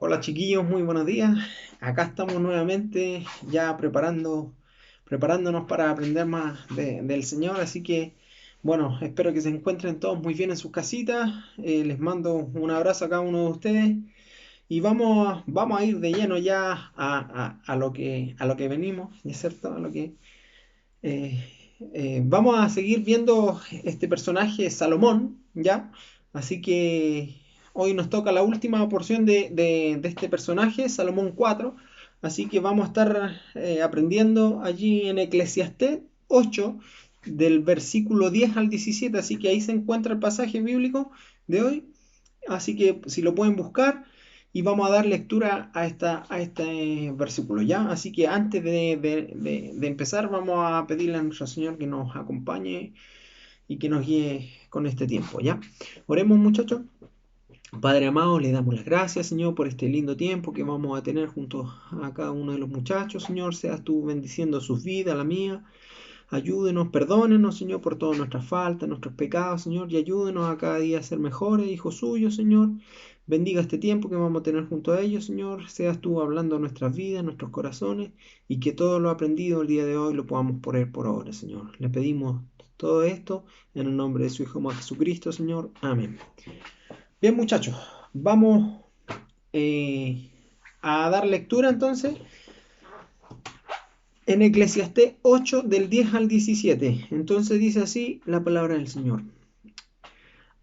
Hola chiquillos, muy buenos días. Acá estamos nuevamente ya preparándonos para aprender más del Señor. Así que, bueno, espero que se encuentren todos muy bien en sus casitas. Les mando un abrazo a cada uno de ustedes y vamos a ir de lleno ya a lo que venimos, ¿no es cierto? Eh, Vamos a seguir viendo este personaje Salomón, ¿ya? Así que hoy nos toca la última porción de este personaje, Salomón 4. Así que vamos a estar aprendiendo allí en Eclesiastés 8, del versículo 10 al 17. Así que ahí se encuentra el pasaje bíblico de hoy. Así que si lo pueden buscar y vamos a dar lectura a este versículo, ¿ya? Así que antes de empezar vamos a pedirle a nuestro Señor que nos acompañe y que nos guíe con este tiempo, ¿ya? Oremos, muchachos. Padre amado, le damos las gracias, Señor, por este lindo tiempo que vamos a tener junto a cada uno de los muchachos, Señor. Seas tú bendiciendo sus vidas, la mía. Ayúdenos, perdónenos, Señor, por todas nuestras faltas, nuestros pecados, Señor, y ayúdenos a cada día a ser mejores, hijos suyos, Señor. Bendiga este tiempo que vamos a tener junto a ellos, Señor. Seas tú hablando a nuestras vidas, nuestros corazones, y que todo lo aprendido el día de hoy lo podamos poner por obra, Señor. Le pedimos todo esto en el nombre de su Hijo Jesucristo, Señor. Amén. Bien, muchachos, vamos eh, a dar lectura entonces en Eclesiastés 8 del 10 al 17. Entonces dice así la palabra del Señor.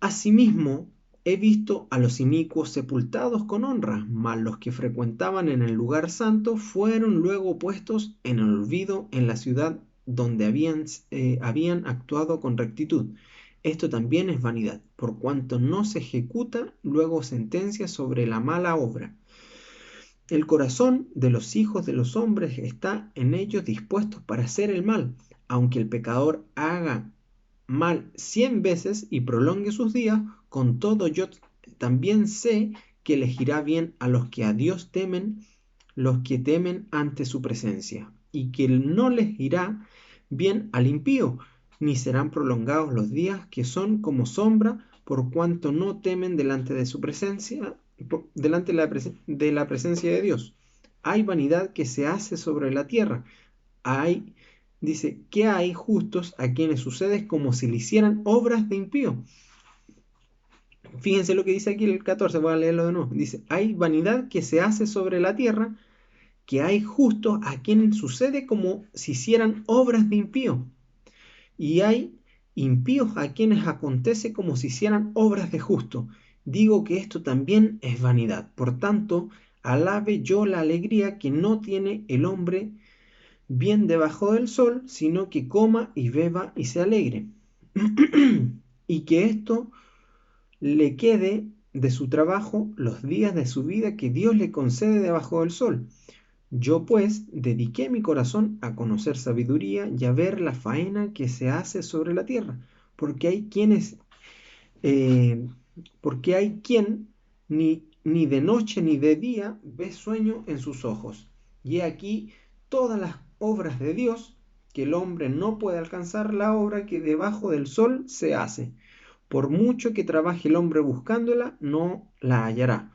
Asimismo, he visto a los inicuos sepultados con honra, mas los que frecuentaban en el lugar santo fueron luego puestos en el olvido en la ciudad donde habían actuado con rectitud. Esto también es vanidad, por cuanto no se ejecuta luego sentencia sobre la mala obra. El corazón de los hijos de los hombres está en ellos dispuestos para hacer el mal, aunque el pecador haga mal 100 veces y prolongue sus días, con todo yo también sé que elegirá bien a los que a Dios temen, los que temen ante su presencia, y que no les irá bien al impío, ni serán prolongados los días que son como sombra, por cuanto no temen delante de su presencia, delante de la presencia de Dios. Hay vanidad que se hace sobre la tierra. Hay, dice, que hay justos a quienes sucede como si le hicieran obras de impío. Fíjense lo que dice aquí el 14, voy a leerlo de nuevo. Dice, hay vanidad que se hace sobre la tierra, que hay justos a quienes sucede como si hicieran obras de impío. Y hay impíos a quienes acontece como si hicieran obras de justo. Digo que esto también es vanidad. Por tanto, alabe yo la alegría que no tiene el hombre bien debajo del sol, sino que coma y beba y se alegre. Y que esto le quede de su trabajo los días de su vida que Dios le concede debajo del sol. Yo pues dediqué mi corazón a conocer sabiduría y a ver la faena que se hace sobre la tierra, porque hay quienes, eh, porque hay quien ni de noche ni de día ve sueño en sus ojos. Y he aquí todas las obras de Dios, que el hombre no puede alcanzar la obra que debajo del sol se hace. Por mucho que trabaje el hombre buscándola, no la hallará.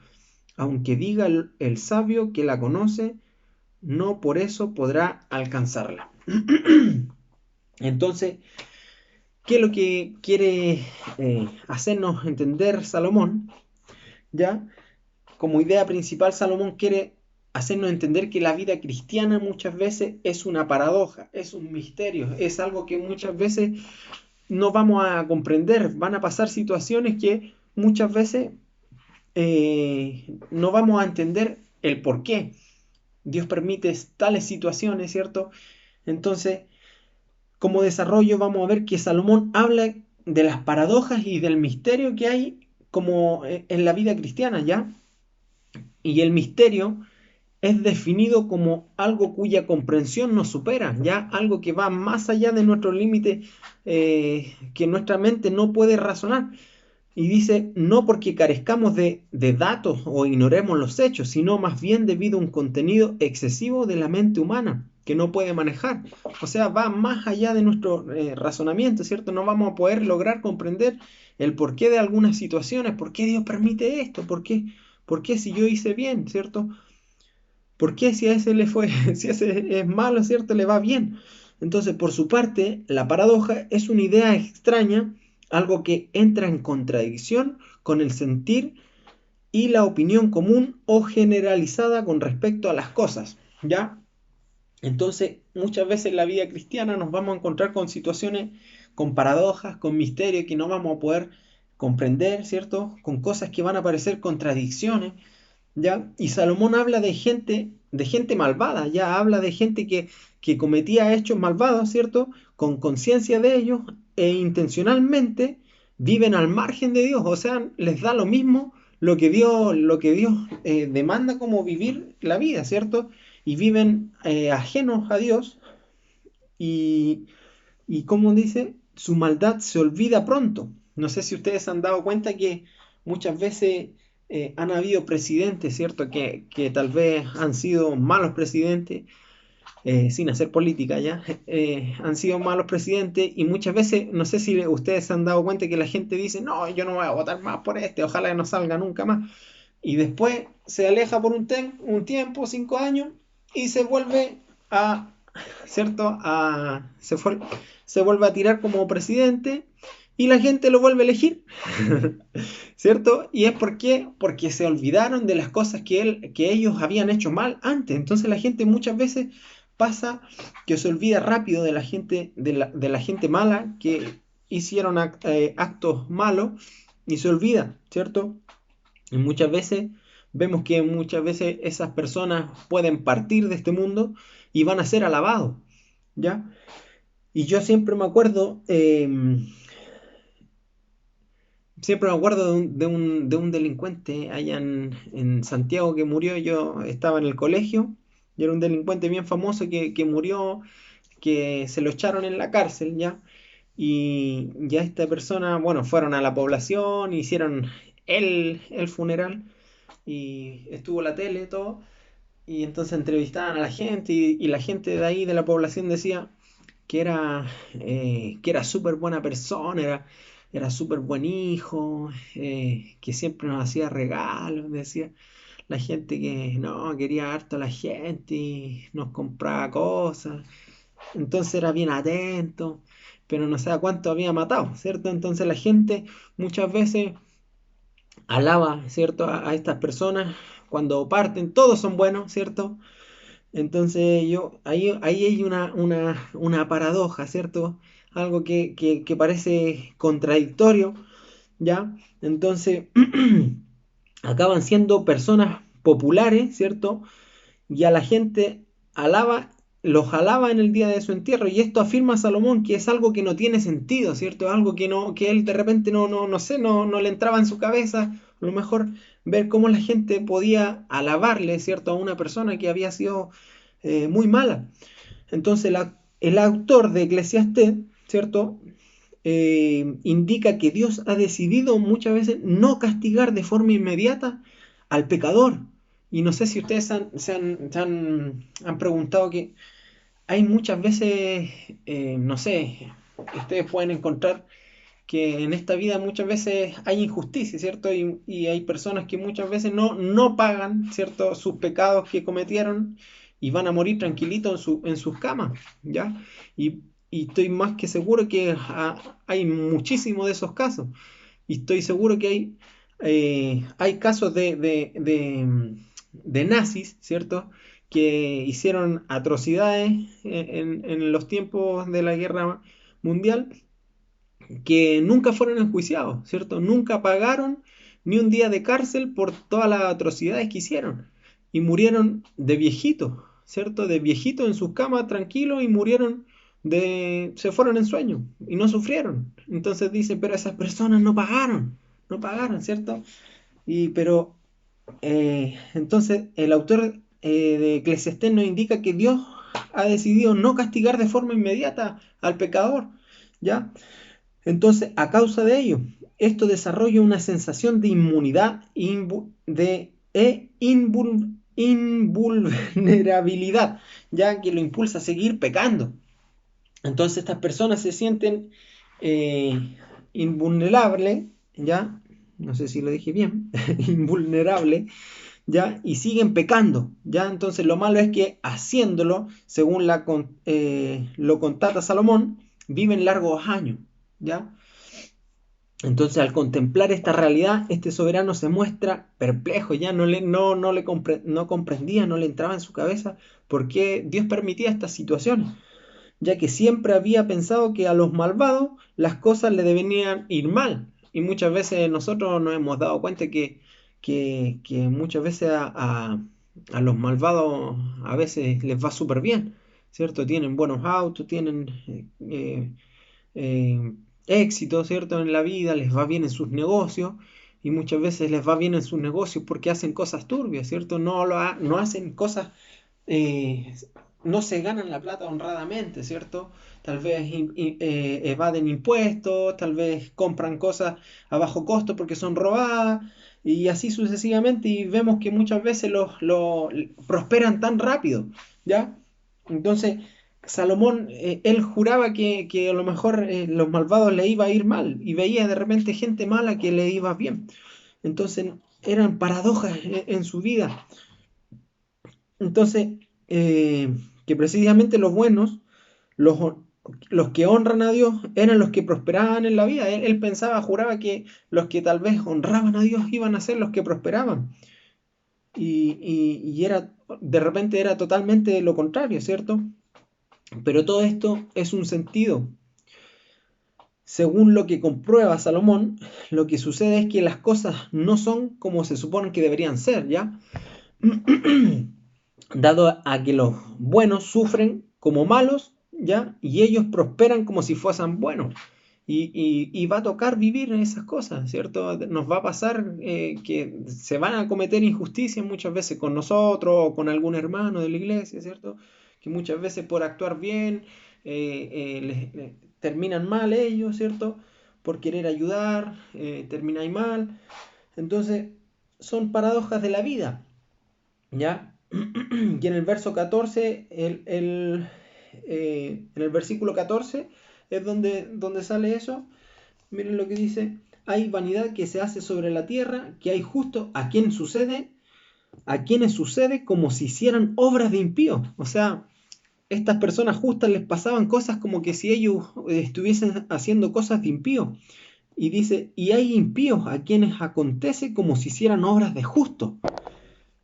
Aunque diga el sabio que la conoce, no por eso podrá alcanzarla. Entonces, ¿qué es lo que quiere hacernos entender Salomón? ¿Ya? Como idea principal, Salomón quiere hacernos entender que la vida cristiana muchas veces es una paradoja, es un misterio, es algo que muchas veces no vamos a comprender. Van a pasar situaciones que muchas veces no vamos a entender el por qué. Dios permite tales situaciones, ¿cierto? Entonces, como desarrollo vamos a ver que Salomón habla de las paradojas y del misterio que hay como en la vida cristiana, ¿ya? Y el misterio es definido como algo cuya comprensión nos supera, ¿ya? Algo que va más allá de nuestros límites, que nuestra mente no puede razonar. Y dice, no porque carezcamos de datos o ignoremos los hechos, sino más bien debido a un contenido excesivo de la mente humana que no puede manejar. O sea, va más allá de nuestro razonamiento, ¿cierto? No vamos a poder lograr comprender el porqué de algunas situaciones, por qué Dios permite esto, ¿Por qué si yo hice bien, ¿cierto? ¿Por qué si a ese le fue, si a ese es malo, ¿cierto? Le va bien. Entonces, por su parte, la paradoja es una idea extraña, algo que entra en contradicción con el sentir y la opinión común o generalizada con respecto a las cosas, ¿ya? Entonces, muchas veces en la vida cristiana nos vamos a encontrar con situaciones, con paradojas, con misterios que no vamos a poder comprender, ¿cierto? Con cosas que van a parecer contradicciones, ¿ya? Y Salomón habla de gente malvada, ya habla de gente que cometía hechos malvados, ¿cierto? Con conciencia de ellos e intencionalmente viven al margen de Dios, o sea, les da lo mismo lo que Dios demanda como vivir la vida, ¿cierto? Y viven ajenos a Dios y, y como dice, su maldad se olvida pronto. No sé si ustedes han dado cuenta que muchas veces han habido presidentes, ¿cierto? Que tal vez han sido malos presidentes, sin hacer política ya, han sido malos presidentes y muchas veces, no sé si ustedes se han dado cuenta que la gente dice, no, yo no voy a votar más por este, ojalá que no salga nunca más. Y después se aleja por un tiempo, 5 años, y se vuelve a, ¿cierto? Se vuelve a tirar como presidente y la gente lo vuelve a elegir, ¿cierto? Y es porque se olvidaron de las cosas que ellos habían hecho mal antes. Entonces la gente muchas veces pasa que se olvida rápido de la gente, de la gente mala que hicieron actos malos y se olvida, ¿cierto? Y muchas veces vemos que muchas veces esas personas pueden partir de este mundo y van a ser alabados, ¿ya? Y yo siempre me acuerdo de un delincuente allá en Santiago que murió. Yo estaba en el colegio y era un delincuente bien famoso que murió, que se lo echaron en la cárcel, ¿ya? Y ya esta persona, bueno, fueron a la población, hicieron el funeral y estuvo la tele, todo, y entonces entrevistaban a la gente y la gente de ahí, de la población, decía que era súper buena persona, era súper buen hijo, que siempre nos hacía regalos, decía la gente que no, quería harto a la gente y nos compraba cosas, entonces era bien atento, pero no sé a cuánto había matado, ¿cierto? Entonces la gente muchas veces alaba, ¿cierto? A estas personas cuando parten, todos son buenos, ¿cierto? Entonces ahí hay una paradoja, ¿cierto? Algo que parece contradictorio, ¿ya? Entonces acaban siendo personas populares, ¿cierto? Y a la gente alaba, los alaba en el día de su entierro. Y esto afirma Salomón que es algo que no tiene sentido, ¿cierto? Algo que no, que él de repente no sé, no le entraba en su cabeza. A lo mejor ver cómo la gente podía alabarle, ¿cierto? A una persona que había sido muy mala. Entonces el autor de Eclesiastés, ¿cierto? Indica que Dios ha decidido muchas veces no castigar de forma inmediata al pecador. Y no sé si ustedes han preguntado que hay muchas veces, no sé, ustedes pueden encontrar que en esta vida muchas veces hay injusticia, ¿cierto? Y hay personas que muchas veces no pagan, ¿cierto? Sus pecados que cometieron y van a morir tranquilitos en sus camas, ¿ya? Y, y estoy más que seguro que hay muchísimos de esos casos. Y estoy seguro que hay casos de nazis, ¿cierto? Que hicieron atrocidades en los tiempos de la guerra mundial que nunca fueron enjuiciados, ¿cierto? Nunca pagaron ni un día de cárcel por todas las atrocidades que hicieron. Y murieron de viejito, ¿cierto? De viejito en sus camas tranquilos y murieron se fueron en sueño y no sufrieron. Entonces dice, pero esas personas no pagaron, ¿cierto? Pero entonces el autor de Eclesiastés nos indica que Dios ha decidido no castigar de forma inmediata al pecador, ¿ya? Entonces, a causa de ello, esto desarrolla una sensación de inmunidad invulnerabilidad, ya que lo impulsa a seguir pecando. Entonces, estas personas se sienten invulnerables, ¿ya? no sé si lo dije bien, invulnerable, ¿ya? Y siguen pecando, ¿ya? Entonces lo malo es que haciéndolo, según lo contata Salomón, viven largos años, ¿ya? Entonces al contemplar esta realidad, este soberano se muestra perplejo, ya no comprendía, no le entraba en su cabeza por qué Dios permitía estas situaciones, ya que siempre había pensado que a los malvados las cosas le deberían ir mal. Y muchas veces nosotros nos hemos dado cuenta que muchas veces a los malvados a veces les va súper bien, ¿cierto? Tienen buenos autos, tienen eh, éxito, ¿cierto? En la vida, les va bien en sus negocios. Y muchas veces les va bien en sus negocios porque hacen cosas turbias, ¿cierto? No hacen cosas eh, no se ganan la plata honradamente, ¿cierto? Tal vez evaden impuestos, tal vez compran cosas a bajo costo porque son robadas, y así sucesivamente, y vemos que muchas veces prosperan tan rápido, ¿ya? Entonces, Salomón, él juraba que a lo mejor los malvados le iba a ir mal, y veía de repente gente mala que le iba bien. Entonces, eran paradojas en su vida. Entonces, que precisamente los buenos, los, los que honran a Dios, eran los que prosperaban en la vida. Él pensaba, juraba que los que tal vez honraban a Dios iban a ser los que prosperaban. Y de repente era totalmente lo contrario, ¿cierto? Pero todo esto es un sentido. Según lo que comprueba Salomón, lo que sucede es que las cosas no son como se supone que deberían ser, ¿ya? Dado a que los buenos sufren como malos, ¿ya? Y ellos prosperan como si fuesen buenos. Y va a tocar vivir en esas cosas, ¿cierto? Nos va a pasar que se van a cometer injusticias muchas veces con nosotros o con algún hermano de la iglesia, ¿cierto? Que muchas veces por actuar bien terminan mal ellos, ¿cierto? Por querer ayudar, terminan mal. Entonces, son paradojas de la vida, ¿ya? Y en el verso 14, en el versículo 14 es donde sale eso. Miren lo que dice: hay vanidad que se hace sobre la tierra, que hay justo a quienes sucede como si hicieran obras de impío. O sea, estas personas justas les pasaban cosas como que si ellos estuviesen haciendo cosas de impío. Y dice, y hay impíos a quienes acontece como si hicieran obras de justo.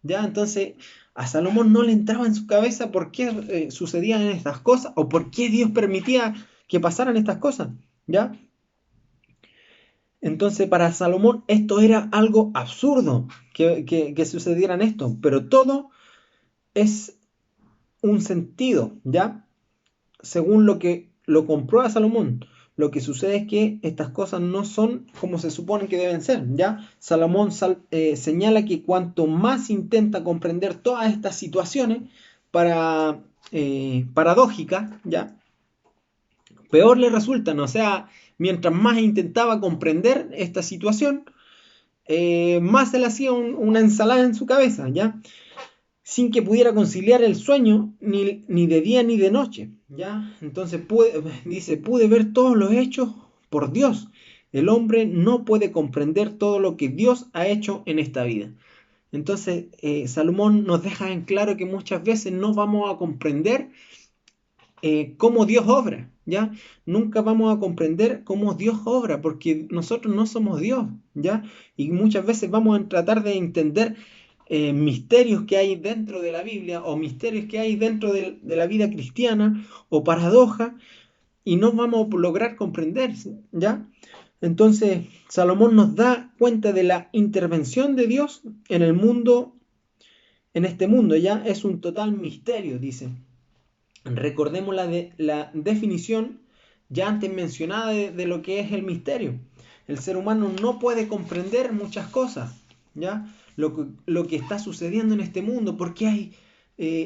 ¿Ya? Entonces, a Salomón no le entraba en su cabeza por qué sucedían estas cosas o por qué Dios permitía que pasaran estas cosas, ¿ya? Entonces, para Salomón esto era algo absurdo que sucedieran esto, pero todo es un sentido, ¿ya? Según lo que lo comprueba Salomón, lo que sucede es que estas cosas no son como se supone que deben ser, ¿ya? Salomón señala que cuanto más intenta comprender todas estas situaciones paradójicas, ¿ya? Peor le resultan, o sea, mientras más intentaba comprender esta situación, más se le hacía una ensalada en su cabeza, ¿ya? Sin que pudiera conciliar el sueño ni de día ni de noche, ¿ya? Entonces dice, pude ver todos los hechos por Dios. El hombre no puede comprender todo lo que Dios ha hecho en esta vida. Entonces, Salomón nos deja en claro que muchas veces no vamos a comprender cómo Dios obra, ¿ya? Nunca vamos a comprender cómo Dios obra, porque nosotros no somos Dios, ¿ya? Y muchas veces vamos a tratar de entender misterios que hay dentro de la Biblia o misterios que hay dentro de la vida cristiana o paradojas y no vamos a lograr comprender, ¿ya? Entonces, Salomón nos da cuenta de la intervención de Dios en el mundo, en este mundo, ¿ya? Es un total misterio, dice. Recordemos la definición ya antes mencionada de lo que es el misterio. El ser humano no puede comprender muchas cosas, ¿ya? Lo que está sucediendo en este mundo, por qué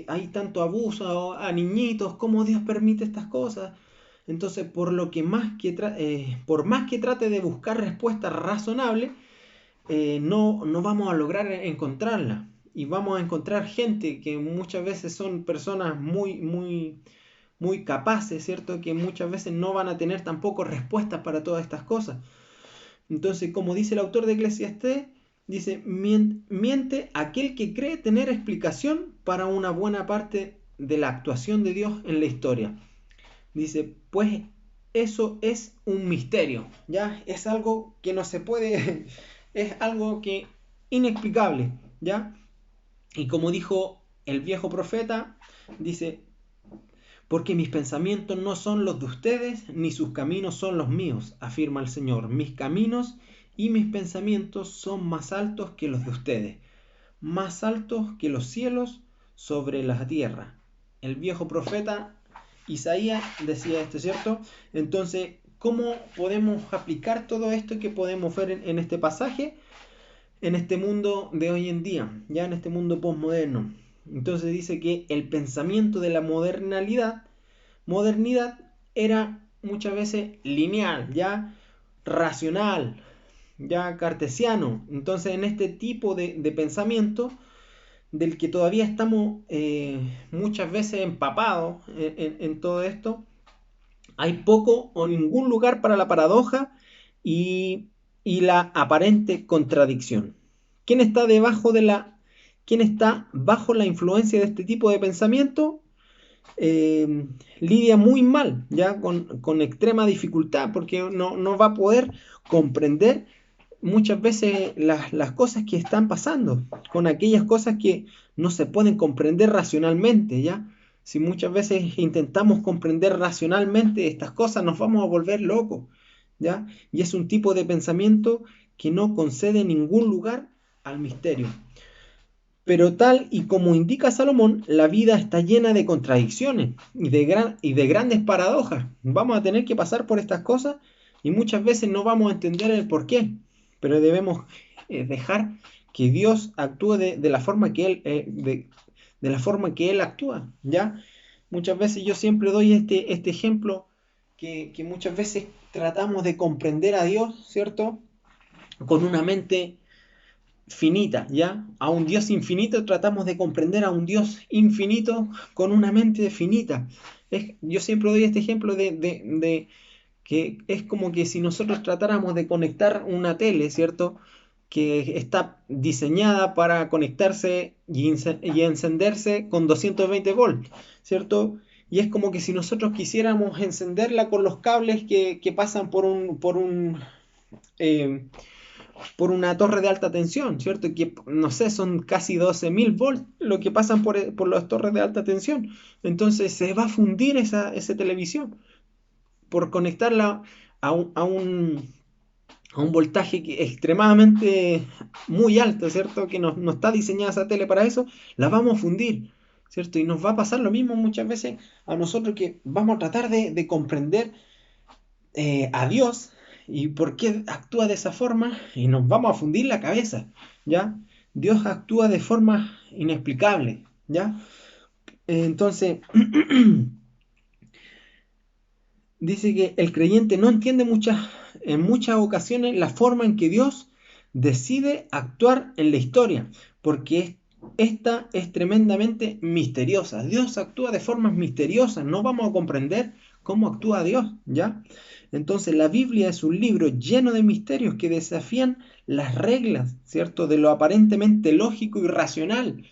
hay tanto abuso a niñitos, cómo Dios permite estas cosas. Entonces, por más que trate de buscar respuestas razonables, no vamos a lograr encontrarla. Y vamos a encontrar gente que muchas veces son personas muy capaces, ¿cierto? Que muchas veces no van a tener tampoco respuestas para todas estas cosas. Entonces, como dice el autor de Eclesiastés, dice, miente aquel que cree tener explicación para una buena parte de la actuación de Dios en la historia. Dice, pues eso es un misterio, ¿ya? Es algo que no se puede, es algo que inexplicable, ¿ya? Y como dijo el viejo profeta, dice, porque mis pensamientos no son los de ustedes, ni sus caminos son los míos, afirma el Señor. Mis caminos y mis pensamientos son más altos que los de ustedes, más altos que los cielos sobre la tierra. El viejo profeta Isaías decía esto, ¿cierto? Entonces, ¿cómo podemos aplicar todo esto que podemos ver en este pasaje, en este mundo de hoy en día, ya en este mundo postmoderno? Entonces dice que el pensamiento de la modernidad era muchas veces lineal, ya racional, ya cartesiano. Entonces, en este tipo de pensamiento, del que todavía estamos muchas veces empapados en todo esto, hay poco o ningún lugar para la paradoja y, y la aparente contradicción. ¿Quién está quién está bajo la influencia de este tipo de pensamiento? Lidia muy mal, ya con extrema dificultad, porque no va a poder comprender muchas veces las cosas que están pasando, con aquellas cosas que no se pueden comprender racionalmente, ¿ya? Si muchas veces intentamos comprender racionalmente estas cosas, nos vamos a volver locos, ¿ya? Y es un tipo de pensamiento que no concede ningún lugar al misterio. Pero tal y como indica Salomón, la vida está llena de contradicciones y de grandes paradojas. Vamos a tener que pasar por estas cosas y muchas veces no vamos a entender el por qué, pero debemos dejar que Dios actúe de la forma que de la forma que Él actúa, ¿ya? Muchas veces yo siempre doy este ejemplo que muchas veces tratamos de comprender a Dios, ¿cierto? Con una mente finita, ¿ya? A un Dios infinito tratamos de comprender a un Dios infinito con una mente finita. Yo siempre doy este ejemplo de que es como que si nosotros tratáramos de conectar una tele, ¿cierto? Que está diseñada para conectarse y encenderse con 220 volts, ¿cierto? Y es como que si nosotros quisiéramos encenderla con los cables que pasan eh, por una torre de alta tensión, ¿cierto? Que no sé, son casi 12.000 volts lo que pasan por las torres de alta tensión. Entonces se va a fundir esa televisión por conectarla a un voltaje extremadamente muy alto, ¿cierto? Que no está diseñada esa tele para eso, la vamos a fundir, ¿cierto? Y nos va a pasar lo mismo muchas veces a nosotros que vamos a tratar de comprender a Dios y por qué actúa de esa forma y nos vamos a fundir la cabeza, ¿ya? Dios actúa de forma inexplicable, ¿ya? Entonces, dice que el creyente no entiende en muchas ocasiones la forma en que Dios decide actuar en la historia, porque esta es tremendamente misteriosa. Dios actúa de formas misteriosas, no vamos a comprender cómo actúa Dios, ¿ya? Entonces la Biblia es un libro lleno de misterios que desafían las reglas, ¿cierto? De lo aparentemente lógico y racional.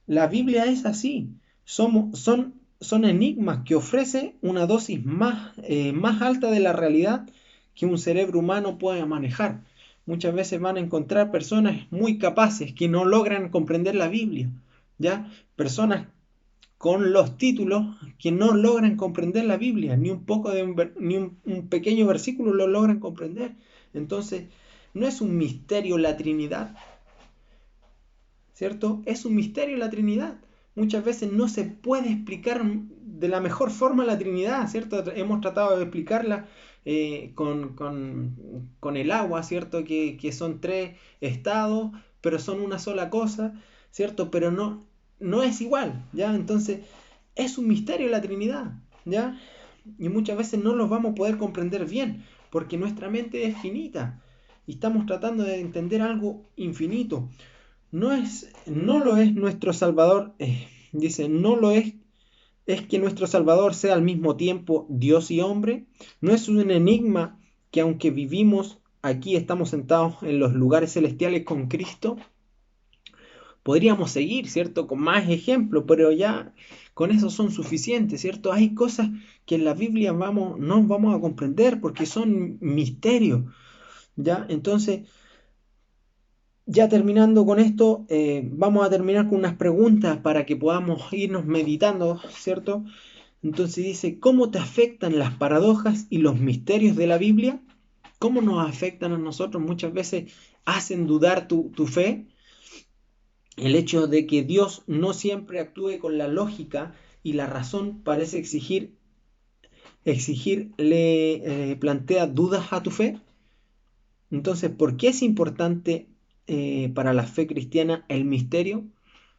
La Biblia es así. Son enigmas que ofrece una dosis más alta de la realidad que un cerebro humano puede manejar. Muchas veces van a encontrar personas muy capaces que no logran comprender la Biblia, ¿ya? Personas con los títulos que no logran comprender la Biblia, ni un poco ni un pequeño versículo lo logran comprender. Entonces, no es un misterio la Trinidad, ¿cierto? Es un misterio la Trinidad. Muchas veces no se puede explicar de la mejor forma la Trinidad, ¿cierto? Hemos tratado de explicarla con el agua, ¿cierto? Que son tres estados, pero son una sola cosa, ¿cierto? Pero no es igual, ¿ya? Entonces, es un misterio la Trinidad, ¿ya? Y muchas veces no los vamos a poder comprender bien, porque nuestra mente es finita y estamos tratando de entender algo infinito. No lo es nuestro Salvador, dice, no lo es que nuestro Salvador sea al mismo tiempo Dios y hombre. No es un enigma que aunque vivimos aquí estamos sentados en los lugares celestiales con Cristo. Podríamos seguir, ¿cierto? Con más ejemplos, pero ya con eso son suficientes, ¿cierto? Hay cosas que en la Biblia no vamos a comprender porque son misterios, ¿ya? Entonces, ya terminando con esto, vamos a terminar con unas preguntas para que podamos irnos meditando, ¿cierto? Entonces dice, ¿cómo te afectan las paradojas y los misterios de la Biblia? ¿Cómo nos afectan a nosotros? Muchas veces hacen dudar tu fe. El hecho de que Dios no siempre actúe con la lógica y la razón parece le plantea dudas a tu fe. Entonces, ¿por qué es importante para la fe cristiana el misterio?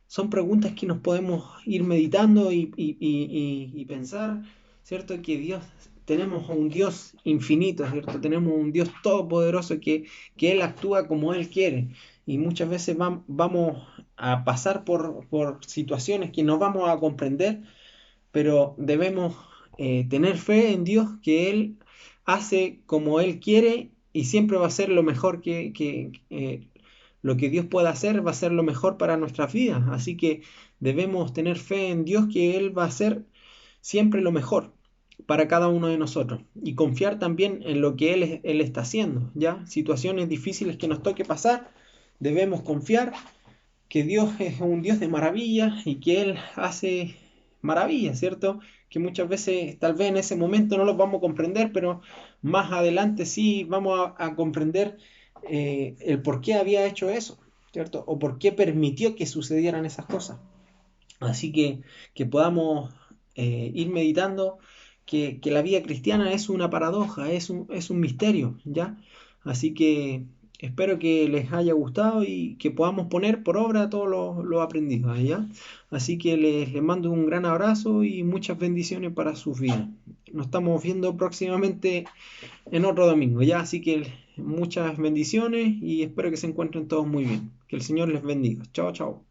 Son preguntas que nos podemos ir meditando y pensar, ¿cierto? Que tenemos un Dios infinito, ¿cierto? Tenemos un Dios todopoderoso que Él actúa como Él quiere. Y muchas veces vamos a pasar por situaciones que no vamos a comprender, pero debemos tener fe en Dios que Él hace como Él quiere y siempre va a ser lo mejor lo que Dios pueda hacer va a ser lo mejor para nuestras vidas. Así que debemos tener fe en Dios que Él va a hacer siempre lo mejor para cada uno de nosotros y confiar también en lo que Él está haciendo, ¿ya? Situaciones difíciles que nos toque pasar, debemos confiar que Dios es un Dios de maravillas y que Él hace maravillas, ¿cierto? Que muchas veces, tal vez en ese momento no los vamos a comprender, pero más adelante sí vamos a comprender el por qué había hecho eso, ¿cierto? O por qué permitió que sucedieran esas cosas. Así que podamos ir meditando que la vida cristiana es una paradoja, es un misterio, ¿ya? Así que espero que les haya gustado y que podamos poner por obra todo lo aprendido, ¿ya? Así que les mando un gran abrazo y muchas bendiciones para sus vidas. Nos estamos viendo próximamente en otro domingo, ¿ya? Así que muchas bendiciones y espero que se encuentren todos muy bien. Que el Señor les bendiga. Chao, chao.